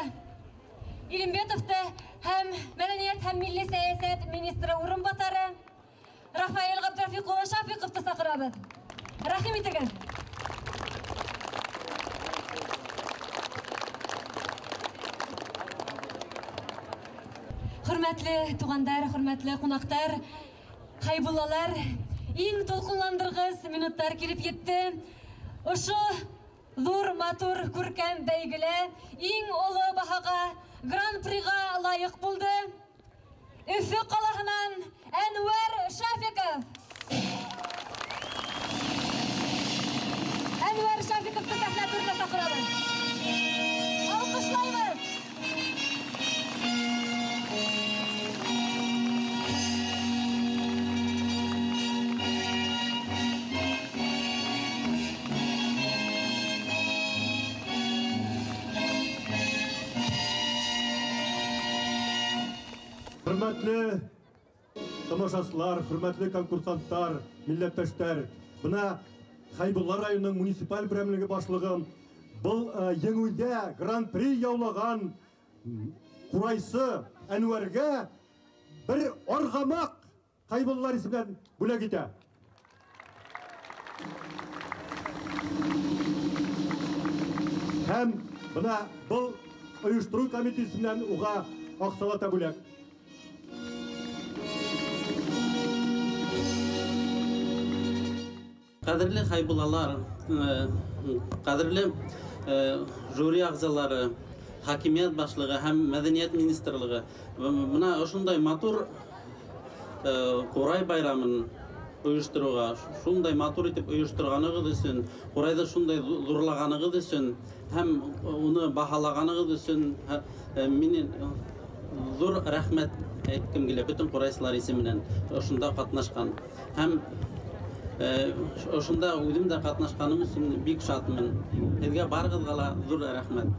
Илембетовты һәм мәдәният һәм милли сәясәт министры урынбасары Рафаэль Габдрафик улы Шафиковты сакырабыз. Рәхим итегез. Хөрмәтле тугандар, хөрмәтле кунактар, Хайбуллалар, иң тулкынландыргыс минуттар килеп етте. Ошо зур матур күркәм бәйгеле иң олы баһага Гран-прига лайык булды. Өфе калаһынан Әнвәр Шафиков. Әнвәр Шафиковты сәхнә түренә сакырабыз. Алкышлайбыз. Hürmetli тамашачылар, hürmetli конкурсанттар, милләттәштәр, бына Хайбулла районының муниципаль берәмлеге башлыгы бұл еңүдә гран-при яулаган Курайсы Әнвәргә бер аргамак Хайбулла исеменнән бүләк итә. Һәм бына бұл оештыру комитетисеннән уга аксалата бүләк. Қадірлі Хайбуллалар, қадірлі жюри ағзалары, хакимият башлығы һәм мәдәният министрлыгы, мына ошондай матур Курай байрамын оештыруга, шундай матур итеп оештырганыгыз өчен, Курайды шундай зурлаганыгыз өчен һәм уны баһалаганыгыз өчен мин зур рәхмәт әйткем килә бөтен курайсылар исеменнән ошонда катнашкан. Һәм ошонда үзем дә катнашканым өчен бик шатмын. Сезгә барыгызга ла зур рәхмәт.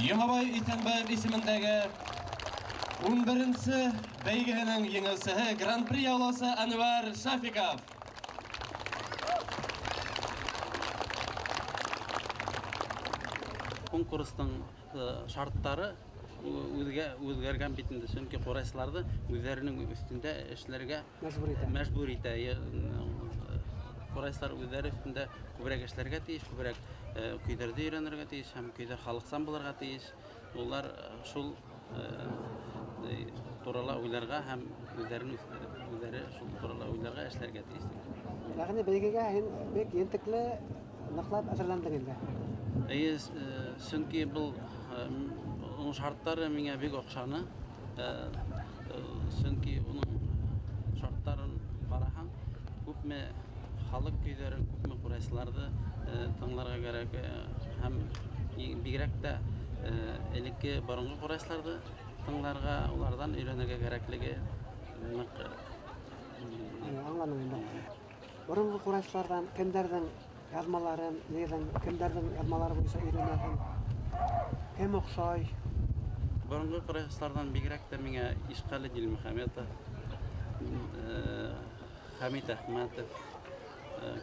Яңабай Итәнбаев исемендәге 11-нче бәйгенең еңәүчесе Гран-при яулаучысы Әнвәр Шафиков. Конкурстың шарттары үзгәргән битендә, чөнки курайсыларны үзләренең өстендә эшләргә мәҗбүр итә. Құрайсылар өздері үстінде көбірек эшләргә тиеш, көбірек көйдерді өйрәнергә тиеш, һәм көйдер халык самбыларга тиеш. Олар шул турала уйларга һәм үзләре шул турала уйларга эшләргә тиеш. Ягъни бәйгегә бик ентекле ныклап әзерләндегез. Чөнки бұл шарттары миңа бик охшаны. Чөнки уның шарттарын караһаң, күпме халык көйдәрен, күпме курайсыларды тыңларга кирәк һәм бигрәк тә элекке борынгы курайсыларды тыңларга, улардан өйрәнергә кирәклеге нык. Аңладым инде. Борынгы курайсылардан кемдәрдән язмаларын, кемдәрдән язмалары буенча өйрәнәсең? Кем охшай? Борынгы курайсылардан бигрәк тә миңа Ишкали Дилмөхәмәтов, Хамит Әхмәтов,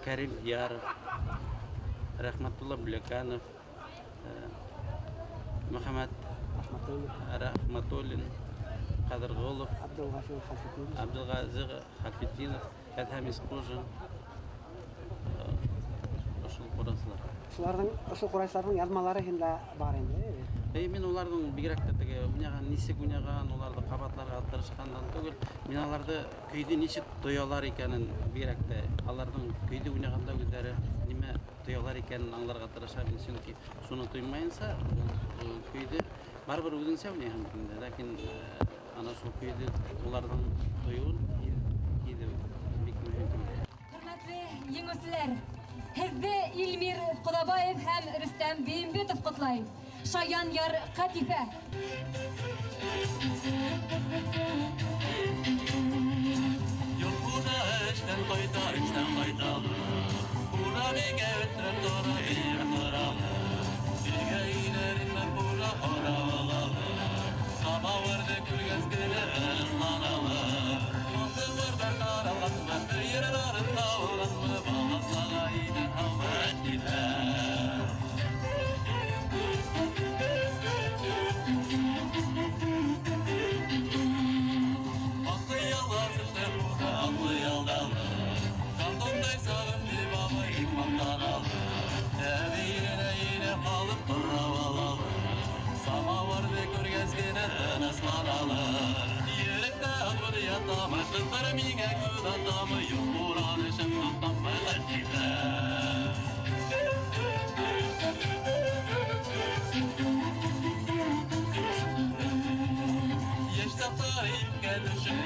Кәрим Яров, Рәхмәтулла Бүләкәнов, Мөхәммәд Рәхмәтуллин, Кадырғолов, Абдулғазы Хәлфетдинов, Әдһәм Исқужин. Ошол курайсылар. Ошол курайсыларның язмалары һинде бар инде. Мен олардың бигрәк тә теге уйнаган, ничек уйнаган, оларды кабатларга тырышкандан түгел, мен аларды көйдө ничек тоялар икәнен бигрәк тә, аларның көйдө уйнаганда үзләре нимә тоялар икәнен аңларга тырышам. Чөнки шуны тоймаенса, көйдө барбыр үзенчә уйнаган инде, ләкин ана шул көйдө уларның тоюын иде бик мөһим. Хөрмәтле еңүчеләр, һезне Илмир Кодабаев һәм Рөстәм Беймбетов котлай. Шаян Яр Катифә. Юлда эштән кайта, эштән кайта. Бура бигә үтреп тора, иртора. Сигә инәреннән бура харала. Самавырды күргәс генә ызланала. Монды бурдан каралган, йөрәләр тауланма, баласага иде хәвәтилә. Самавырды күргәзгенә тынысланалар. Йөрәктә авыр ятамы, кызлар миңа күз атамы, юк бураны шым тапмы хәтилә. Яшь саклар иткән өчен,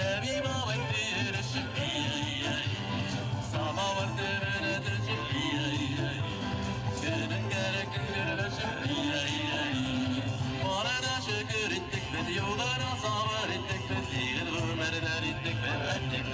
әби бабай бирешеп, самавырды менә төшеп, Gönün gereklidir Orada şükür ettik biz yollara sabır ettik biz Yiğit ömerler ettik biz ettik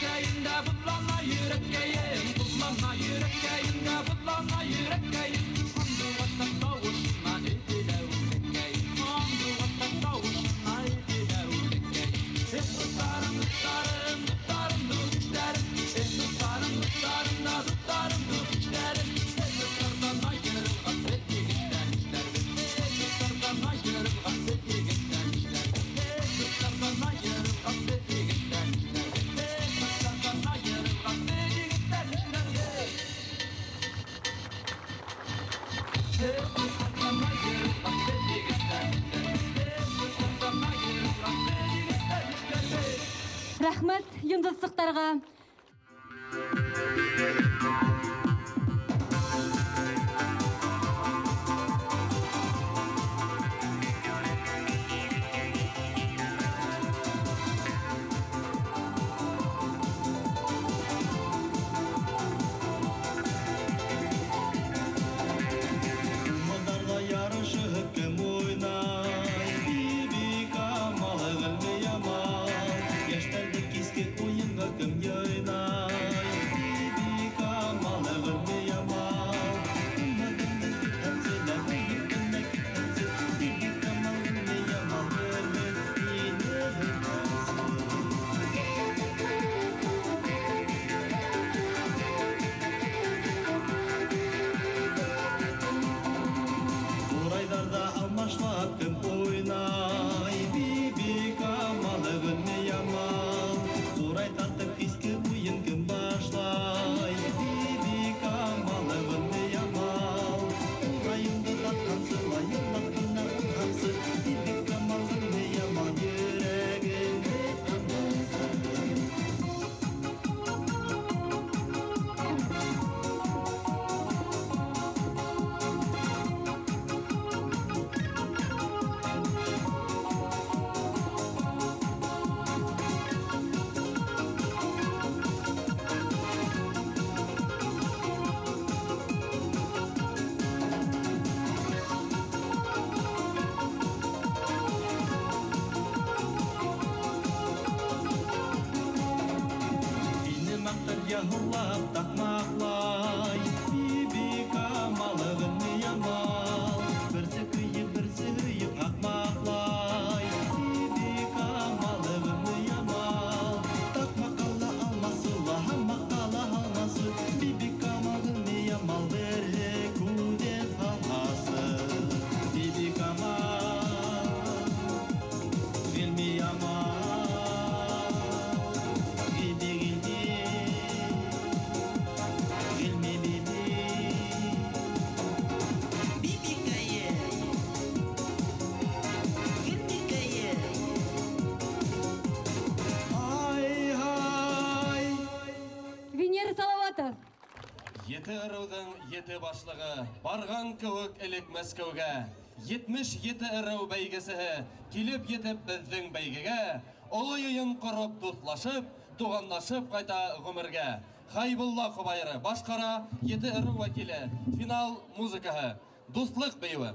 yürekkeyinde butlana yürekkeyim Butlana yürekkeyinde butlana yürekkeyim Andı vatta tavuşuna etile ulekkeyim Andı vatta tavuşuna etile ulekkeyim Tutarım tutarım tutarım dukişlerim Tutarım tutarım da tutarım dukişlerim Tutardan ayırım affet yigitten işlerim Tutardan ayırım affet yigitten işlerim Tutardan ayırım affet yigitten işlerim Tutardan ayırım affet yigitten işlerim Tutardan ayırım affet yigitten Tutardan ayırım affet yigitten işlerim Рәхмәт йондызсыктарга. Модарла ярышып кем уйнай Биби камалы гылмы ямал Яштарды киске уйынга кем йойнай Биби камалы гылмы ямал Умадымды китенселер Биби китенсе Биби камал гылмы ямал Гылмы ине Турайдарда алмашлап кем уйнай Биби камалы гылмы ямал Турай тартып киске уйын кем башлай Биби камалы гылмы ямал Турайымды таткан сылай Йырлатканнар укамсы Биби камал гылмы ямал Йөрәгемде камасы Ине мактап яһуллап такмаклай Биби камалы гылмы ямал Берсе күйіп берсе үйіп акмаклай Биби камалы гылмы ямал Такмакала алмасыла хаммакала алмасы Биби камал гылмы ямал Бере күдеп алмасы Биби камал гылмы ямал Биби гылмы Венера Салаватов. Еті ырудың еті башлығы, барған көвік әлік Мәскәуге. 77 ырау бәйгесі, келіп етіп біздің бәйгеге. Олы үйін құрып дуслашып, туғанлашып қайта ғұмырге. Хайбулла Құбайры башқара 7 ырау вәкілі, финал музыкаһы, дуслық бейуі.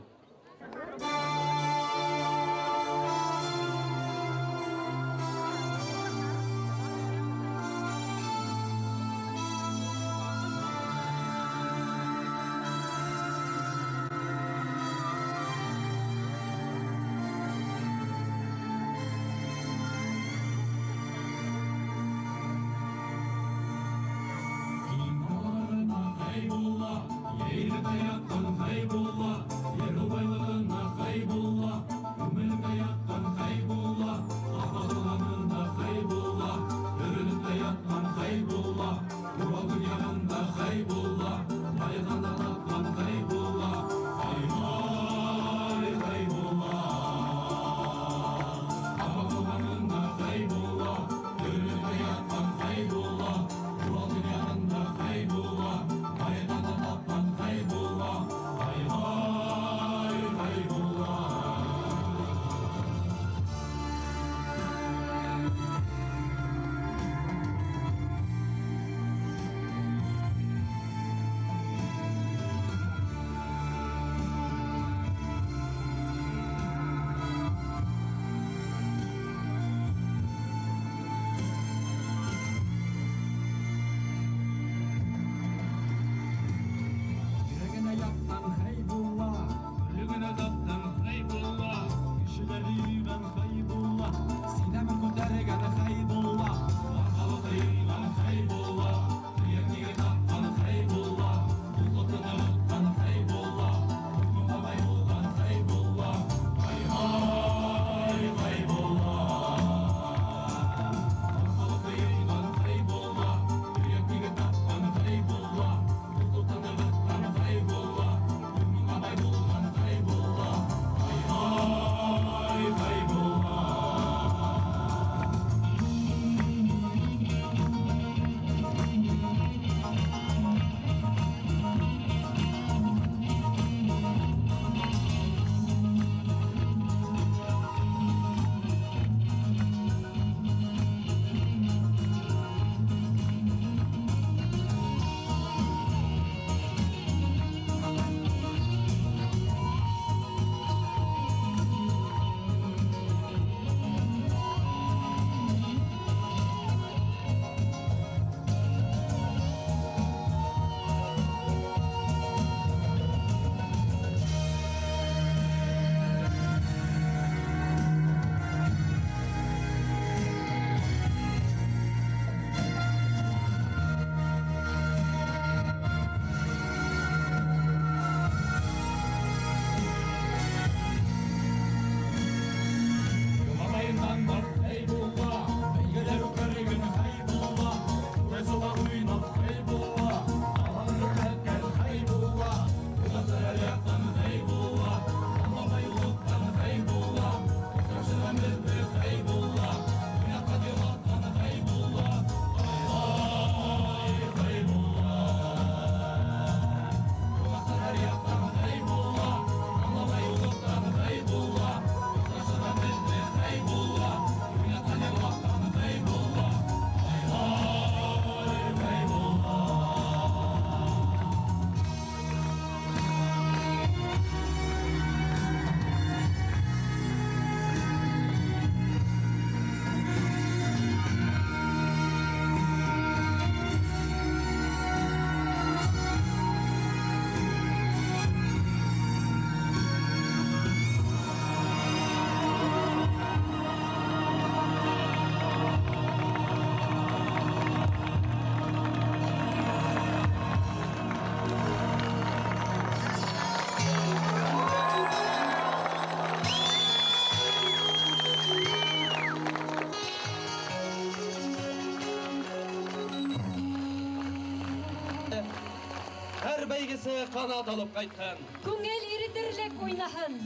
бәйгесе қанат алып қайтқан. Күңел иритерлек ойнаһын.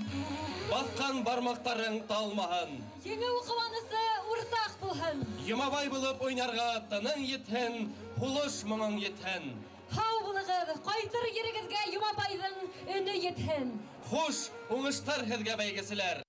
Басқан бармақтарың талмаһын. Еңеу қуанысы уртақ булһын. Йомабай булып ойнарға тының етһен, хулыш моңың етһен. Хау булығыз, қайтыр ерігізге Юмабайдың үні етһен. Хуш, уңыштар һеҙгә бәйгеселәр.